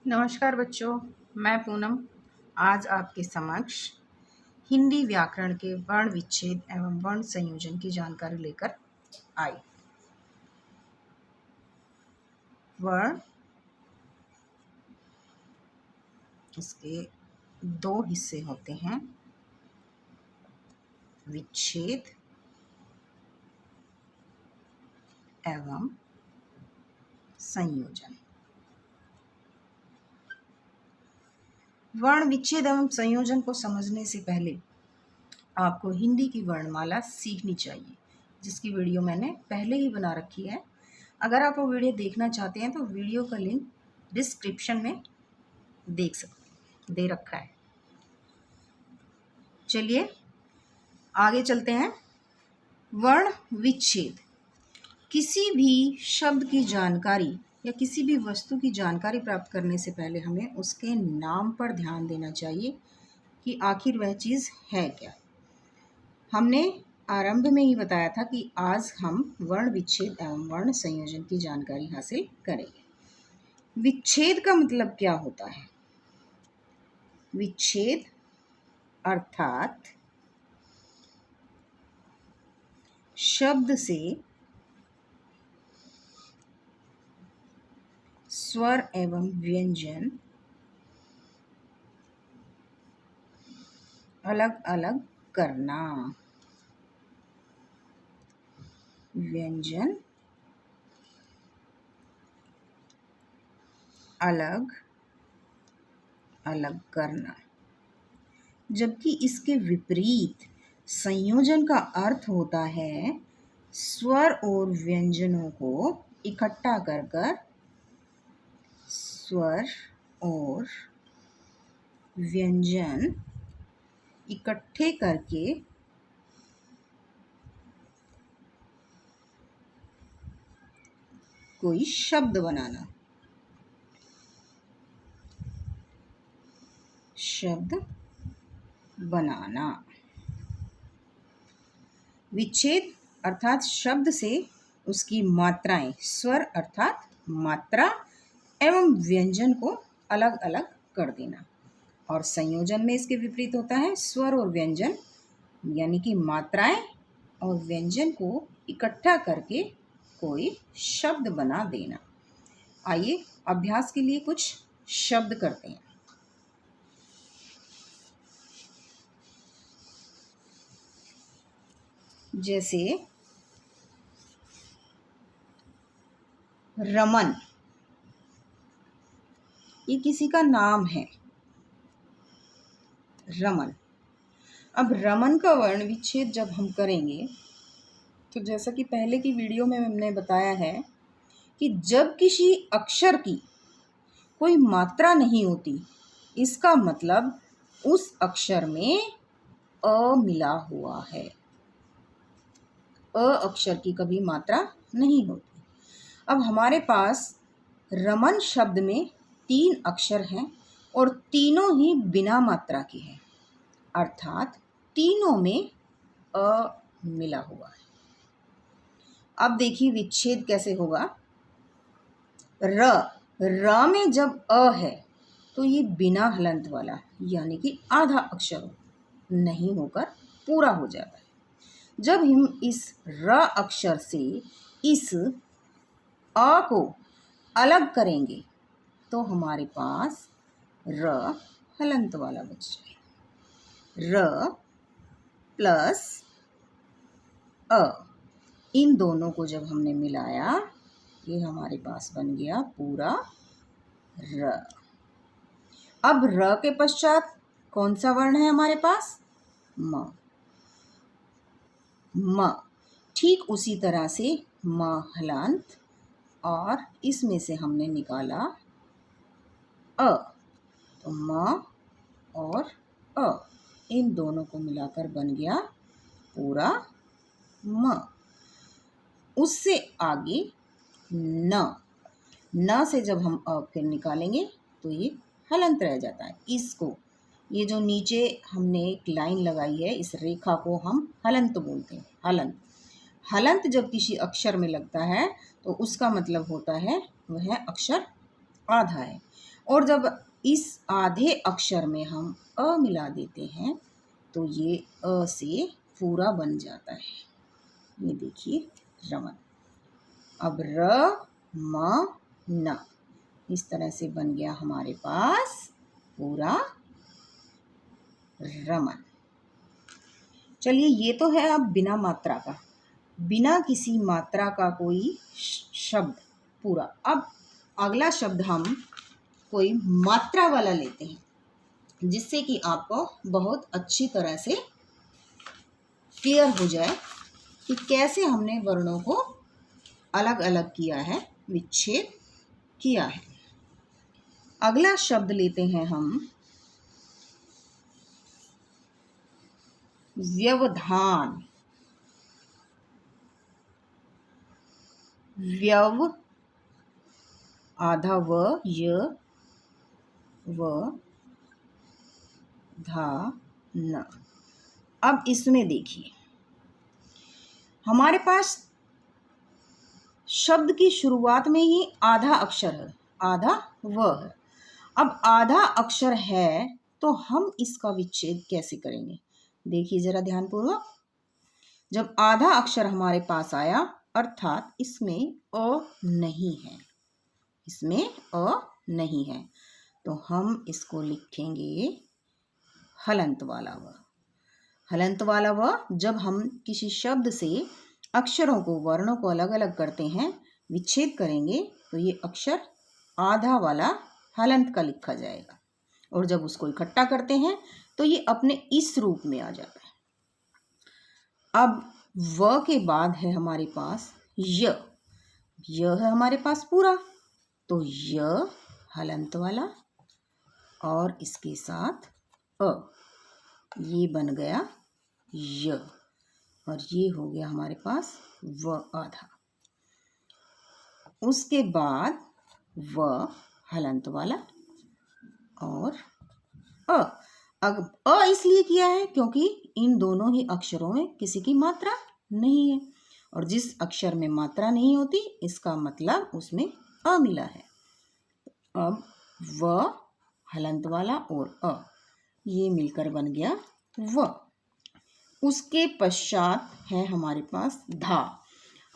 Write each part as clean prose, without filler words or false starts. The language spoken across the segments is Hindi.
नमस्कार बच्चों, मैं पूनम आज आपके समक्ष हिंदी व्याकरण के वर्ण विच्छेद एवं वर्ण संयोजन की जानकारी लेकर आई। वर्ण इसके दो हिस्से होते हैं, विच्छेद एवं संयोजन। वर्ण विच्छेद एवं संयोजन को समझने से पहले आपको हिंदी की वर्णमाला सीखनी चाहिए, जिसकी वीडियो मैंने पहले ही बना रखी है। अगर आप वो वीडियो देखना चाहते हैं तो वीडियो का लिंक डिस्क्रिप्शन में दे रखा है। चलिए आगे चलते हैं। वर्ण विच्छेद किसी भी शब्द की जानकारी या किसी भी वस्तु की जानकारी प्राप्त करने से पहले हमें उसके नाम पर ध्यान देना चाहिए कि आखिर वह चीज़ है क्या। हमने आरंभ में ही बताया था कि आज हम वर्ण विच्छेद एवं वर्ण संयोजन की जानकारी हासिल करेंगे। विच्छेद का मतलब क्या होता है? विच्छेद अर्थात शब्द से स्वर एवं व्यंजन अलग अलग करना। व्यंजन अलग अलग करना, जबकि इसके विपरीत संयोजन का अर्थ होता है स्वर और व्यंजनों को इकट्ठा कर स्वर और व्यंजन इकट्ठे करके कोई शब्द बनाना। शब्द बनाना। विच्छेद अर्थात शब्द से उसकी मात्राएं, स्वर अर्थात मात्रा एवं व्यंजन को अलग अलग कर देना। और संयोजन में इसके विपरीत होता है स्वर और व्यंजन यानी कि मात्राएं और व्यंजन को इकट्ठा करके कोई शब्द बना देना। आइए अभ्यास के लिए कुछ शब्द करते हैं। जैसे रमन, ये किसी का नाम है, रमन। अब रमन का वर्ण विच्छेद जब हम करेंगे तो जैसा कि पहले की वीडियो में हमने बताया है कि जब किसी अक्षर की कोई मात्रा नहीं होती, इसका मतलब उस अक्षर में अ मिला हुआ है। अ अक्षर की कभी मात्रा नहीं होती। अब हमारे पास रमन शब्द में 3 अक्षर हैं और तीनों ही बिना मात्रा के हैं, अर्थात तीनों में अ मिला हुआ है। अब देखिए विच्छेद कैसे होगा। र में जब अ है तो ये बिना हलंत वाला यानी कि आधा अक्षर नहीं होकर पूरा हो जाता है। जब हम इस र अक्षर से इस अ को अलग करेंगे तो हमारे पास र हलंत वाला बच जाएगा। र प्लस अ, इन दोनों को जब हमने मिलाया ये हमारे पास बन गया पूरा र। अब र के पश्चात कौन सा वर्ण है हमारे पास? म। म ठीक उसी तरह से म हलंत और इसमें से हमने निकाला अ, तो म और अ, इन दोनों को मिलाकर बन गया पूरा म। उससे आगे न से जब हम अ फिर निकालेंगे तो ये हलंत रह जाता है। इसको, ये जो नीचे हमने एक लाइन लगाई है, इस रेखा को हम हलंत बोलते हैं। हलंत, हलंत जब किसी अक्षर में लगता है तो उसका मतलब होता है वह अक्षर आधा है। और जब इस आधे अक्षर में हम अ मिला देते हैं तो ये अ से पूरा बन जाता है। ये देखिए रमन। अब र म न, इस तरह से बन गया हमारे पास पूरा रमन। चलिए ये तो है अब बिना मात्रा का, बिना किसी मात्रा का कोई शब्द पूरा। अब अगला शब्द हम कोई मात्रा वाला लेते हैं जिससे कि आपको बहुत अच्छी तरह से क्लियर हो जाए कि कैसे हमने वर्णों को अलग अलग किया है, विच्छेद किया है। अगला शब्द लेते हैं हम व्यवधान। व्यव आधा व, य व धा न। अब इसमें देखिए हमारे पास शब्द की शुरुआत में ही आधा अक्षर है, आधा व है। अब आधा अक्षर है तो हम इसका विच्छेद कैसे करेंगे? देखिए जरा ध्यानपूर्वक। जब आधा अक्षर हमारे पास आया अर्थात इसमें अ नहीं है, इसमें अ नहीं है, तो हम इसको लिखेंगे हलंत वाला व। हलंत वाला व जब हम किसी शब्द से अक्षरों को, वर्णों को अलग अलग करते हैं, विच्छेद करेंगे तो ये अक्षर आधा वाला हलंत का लिखा जाएगा, और जब उसको इकट्ठा करते हैं तो ये अपने इस रूप में आ जाता है। अब व के बाद है हमारे पास य है हमारे पास पूरा, तो य हलंत वाला और इसके साथ अ, ये बन गया य, और ये हो गया हमारे पास व आधा। उसके बाद व हलंत वाला और अ। अब अ इसलिए किया है क्योंकि इन दोनों ही अक्षरों में किसी की मात्रा नहीं है, और जिस अक्षर में मात्रा नहीं होती इसका मतलब उसमें अ मिला है। अब व हलंत वाला और अ ये मिलकर बन गया व। उसके पश्चात है हमारे पास धा।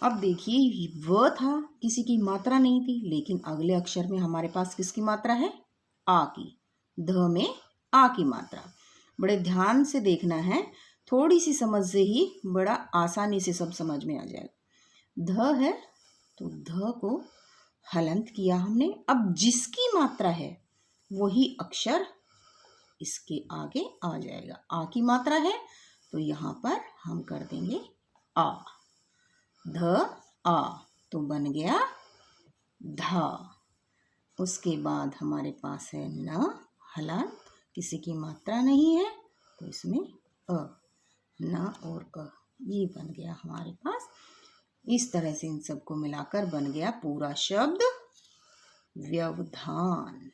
अब देखिए व था, किसी की मात्रा नहीं थी, लेकिन अगले अक्षर में हमारे पास किसकी मात्रा है? आ की। ध में आ की मात्रा। बड़े ध्यान से देखना है, थोड़ी सी समझ से ही बड़ा आसानी से सब समझ में आ जाएगा। ध है तो ध को हलंत किया हमने। अब जिसकी मात्रा है वही अक्षर इसके आगे आ जाएगा। आ की मात्रा है तो यहाँ पर हम कर देंगे आ। ध आ तो बन गया धा। उसके बाद हमारे पास है न हलंत, किसी की मात्रा नहीं है तो इसमें अ, न और अ ये बन गया हमारे पास। इस तरह से इन सबको मिलाकर बन गया पूरा शब्द व्यवधान।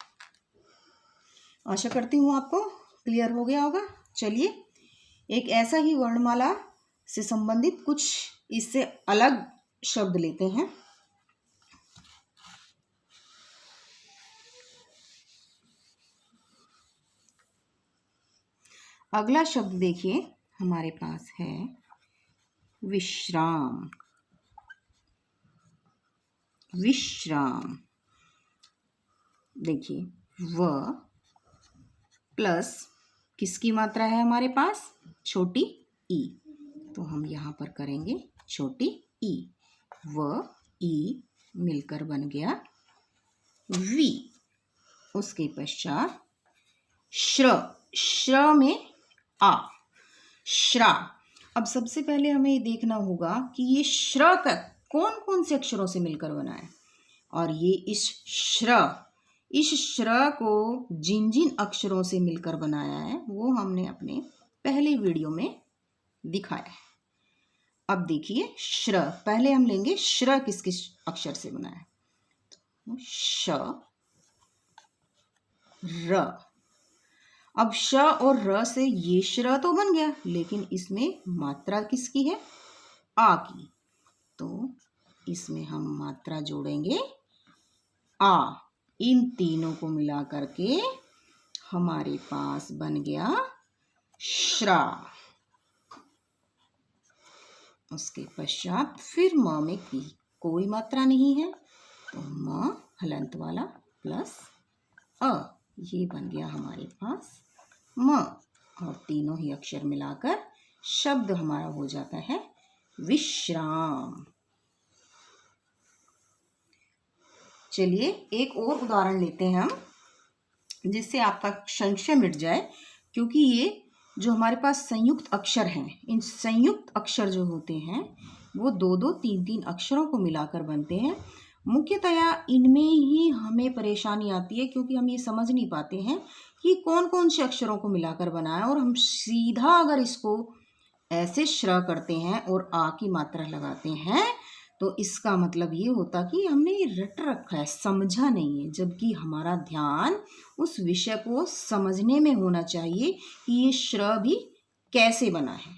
आशा करती हूँ आपको क्लियर हो गया होगा। चलिए एक ऐसा ही वर्णमाला से संबंधित कुछ इससे अलग शब्द लेते हैं। अगला शब्द देखिए हमारे पास है विश्राम। विश्राम देखिए व प्लस किसकी मात्रा है हमारे पास? छोटी ई, तो हम यहाँ पर करेंगे छोटी ई। व ई मिलकर बन गया वी। उसके पश्चात श्र। श्र में आ, श्रा। अब सबसे पहले हमें ये देखना होगा कि ये श्र का कौन कौन से अक्षरों से मिलकर बना है, और ये इस श्र को जिन जिन अक्षरों से मिलकर बनाया है वो हमने अपने पहले वीडियो में दिखाया है। अब देखिए श्र, पहले हम लेंगे श्र किस किस अक्षर से बना है, तो श र। अब श और र से ये श्र तो बन गया, लेकिन इसमें मात्रा किसकी है? आ की, तो इसमें हम मात्रा जोड़ेंगे आ। इन तीनों को मिला करके हमारे पास बन गया श्रा। उसके पश्चात फिर म में कोई मात्रा नहीं है तो म हलंत वाला प्लस अ, ये बन गया हमारे पास म, और तीनों ही अक्षर मिलाकर शब्द हमारा हो जाता है विश्राम। चलिए एक और उदाहरण लेते हैं हम, जिससे आपका संशय मिट जाए, क्योंकि ये जो हमारे पास संयुक्त अक्षर हैं, इन संयुक्त अक्षर जो होते हैं वो 2-2, 3-3 अक्षरों को मिलाकर बनते हैं। मुख्यतया इनमें ही हमें परेशानी आती है, क्योंकि हम ये समझ नहीं पाते हैं कि कौन कौन से अक्षरों को मिलाकर बना है, और हम सीधा अगर इसको ऐसे श्र करते हैं और आ की मात्रा लगाते हैं तो इसका मतलब ये होता कि हमने ये रट रखा है, समझा नहीं है, जबकि हमारा ध्यान उस विषय को समझने में होना चाहिए कि ये श्र भी कैसे बना है।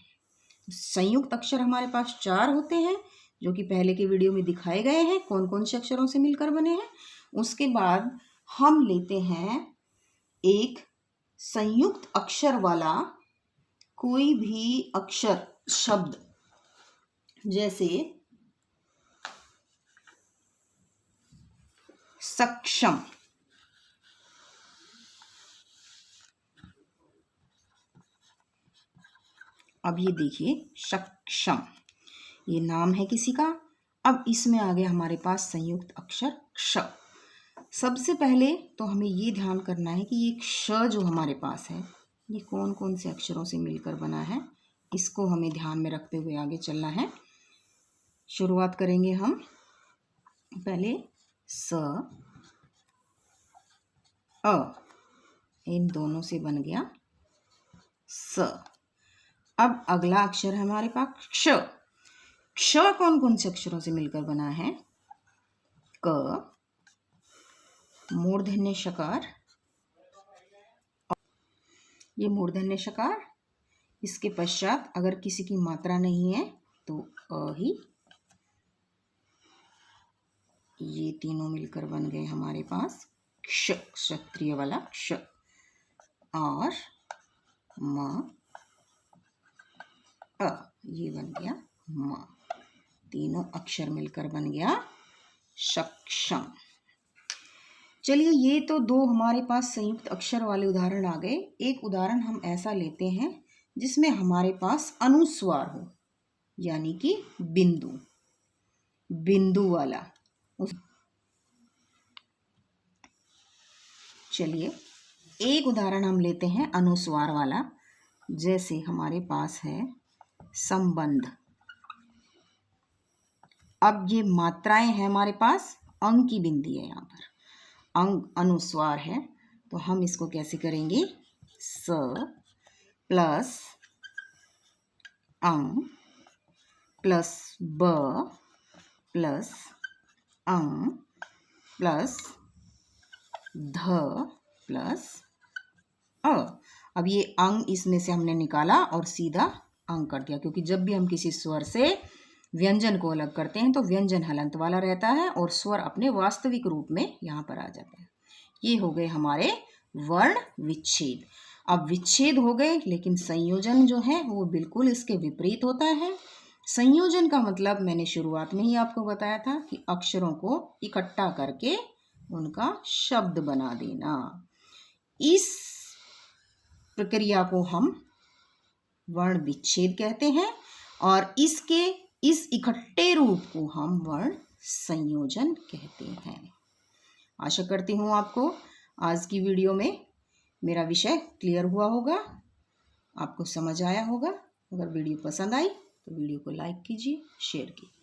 संयुक्त अक्षर हमारे पास 4 होते हैं, जो कि पहले के वीडियो में दिखाए गए हैं कौन कौन से अक्षरों से मिलकर बने हैं। उसके बाद हम लेते हैं एक संयुक्त अक्षर वाला कोई भी अक्षर शब्द, जैसे सक्षम। अब ये देखिए सक्षम, ये नाम है किसी का। अब इसमें आ गया हमारे पास संयुक्त अक्षर क्ष। सबसे पहले तो हमें ये ध्यान करना है कि ये क्ष जो हमारे पास है ये कौन कौन से अक्षरों से मिलकर बना है, इसको हमें ध्यान में रखते हुए आगे चलना है। शुरुआत करेंगे हम पहले स अ, इन दोनों से बन गया स। अब अगला अक्षर है हमारे पास क्ष। क्ष कौन कौन से अक्षरों से मिलकर बना है? क, मूर्धन्य शकार, ये मूर्धन्य शकार। इसके पश्चात अगर किसी की मात्रा नहीं है तो अ ही, ये तीनों मिलकर बन गए हमारे पास क्ष, क्षत्रिय वाला क्ष। और म अ, ये बन गया म, तीनों अक्षर मिलकर बन गया सक्षम। चलिए ये तो 2 हमारे पास संयुक्त अक्षर वाले उदाहरण आ गए। एक उदाहरण हम ऐसा लेते हैं जिसमें हमारे पास अनुस्वार हो, यानी कि बिंदु, बिंदु वाला। चलिए एक उदाहरण हम लेते हैं अनुस्वार वाला, जैसे हमारे पास है संबंध। अब ये मात्राएं हैं हमारे पास, अंग की बिंदी है, यहाँ पर अंग अनुस्वार है, तो हम इसको कैसे करेंगे? स प्लस अंग प्लस ब प्लस अंग प्लस ध प्लस अ। अब ये अंग इसमें से हमने निकाला और सीधा अंग कर दिया, क्योंकि जब भी हम किसी स्वर से व्यंजन को अलग करते हैं तो व्यंजन हलंत वाला रहता है और स्वर अपने वास्तविक रूप में यहाँ पर आ जाता है। ये हो गए हमारे वर्ण विच्छेद। अब विच्छेद हो गए, लेकिन संयोजन जो है वो बिल्कुल इसके विपरीत होता है। संयोजन का मतलब मैंने शुरुआत में ही आपको बताया था कि अक्षरों को इकट्ठा करके उनका शब्द बना देना। इस प्रक्रिया को हम वर्ण विच्छेद कहते हैं और इसके इस इकट्ठे रूप को हम वर्ण संयोजन कहते हैं। आशा करती हूँ आपको आज की वीडियो में मेरा विषय क्लियर हुआ होगा, आपको समझ आया होगा। अगर वीडियो पसंद आई तो वीडियो को लाइक कीजिए, शेयर कीजिए।